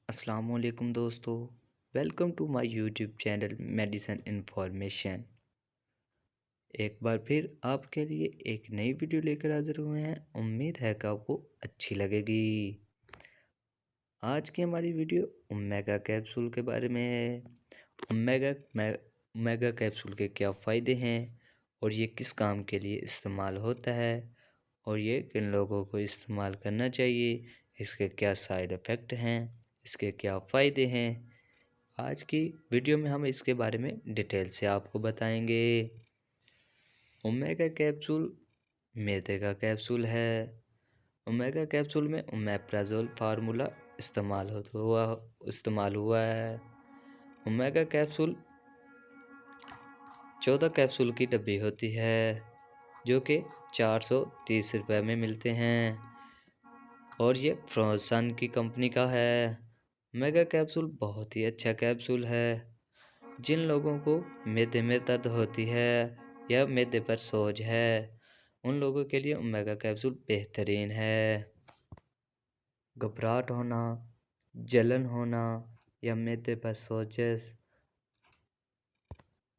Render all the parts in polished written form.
السلام علیکم دوستو، welcome to my YouTube channel medicine information. ایک بار پھر آپ کے لیے ایک نئی ویڈیو لے کر حاضر ہوئے ہیں۔ امید ہے کہ آپ کو اچھی لگے گی۔ آج کی ہماری ویڈیو اومیگا کیپسول کے بارے میں ہے۔ اومیگا کیپسول کے کیا فائدے ہیں اور یہ کس کام کے لیے استعمال ہوتا ہے اور یہ کن لوگوں کو استعمال کرنا چاہیے، اس کے کیا سائیڈ ایفیکٹ ہیں، اس کے کیا فائدے ہیں۔ آج کی ویڈیو میں ہم اس کے بارے میں ڈیٹیل سے آپ کو بتائیں گے۔ اومیگا کیپسول میدے کا کیپسول ہے۔ اومیگا کیپسول میں اومیپرازول فارمولا استعمال ہوا ہے۔ اومیگا کیپسول 14 کیپسول کی ڈبی ہوتی ہے جو کہ 430 روپے میں ملتے ہیں اور یہ فروزن کی کمپنی کا ہے۔ اومیگا کیپسول بہت ہی اچھا کیپسول ہے۔ جن لوگوں کو معدے میں درد ہوتی ہے یا معدے پر سوج ہے ان لوگوں کے لیے اومیگا کیپسول بہترین ہے۔ گھبراہٹ ہونا، جلن ہونا یا معدے پر سوجش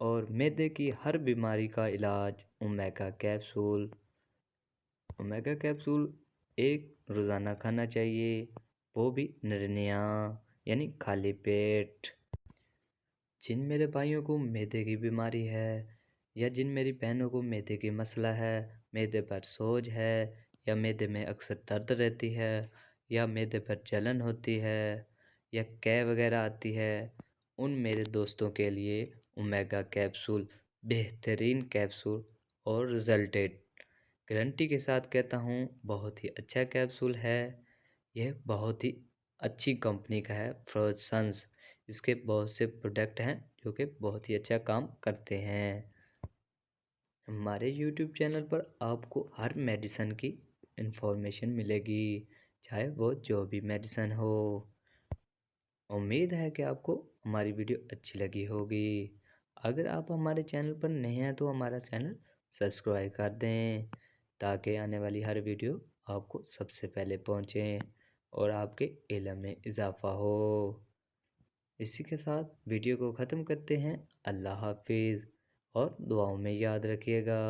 اور معدے کی ہر بیماری کا علاج اومیگا کیپسول۔ اومیگا کیپسول ایک روزانہ کھانا چاہیے، وہ بھی نرنیا یعنی خالی پیٹ۔ جن میرے بھائیوں کو معدے کی بیماری ہے یا جن میری بہنوں کو معدے کی مسئلہ ہے، معدے پر سوج ہے یا معدے میں اکثر درد رہتی ہے یا معدے پر جلن ہوتی ہے یا قے وغیرہ آتی ہے، ان میرے دوستوں کے لیے اومیگا کیپسول بہترین کیپسول اور رزلٹیڈ گارنٹی کے ساتھ کہتا ہوں بہت ہی اچھا کیپسول ہے۔ یہ بہت ہی اچھی کمپنی کا ہے، فروزنز۔ اس کے بہت سے پروڈکٹ ہیں جو کہ بہت ہی اچھا کام کرتے ہیں۔ ہمارے یوٹیوب چینل پر آپ کو ہر میڈیسن کی انفارمیشن ملے گی، چاہے وہ جو بھی میڈیسن ہو۔ امید ہے کہ آپ کو ہماری ویڈیو اچھی لگی ہوگی۔ اگر آپ ہمارے چینل پر نئے ہیں تو ہمارا چینل سبسکرائب کر دیں تاکہ آنے والی ہر ویڈیو آپ کو سب سے پہلے پہنچیں اور آپ کے علم میں اضافہ ہو۔ اسی کے ساتھ ویڈیو کو ختم کرتے ہیں۔ اللہ حافظ اور دعاؤں میں یاد رکھیے گا۔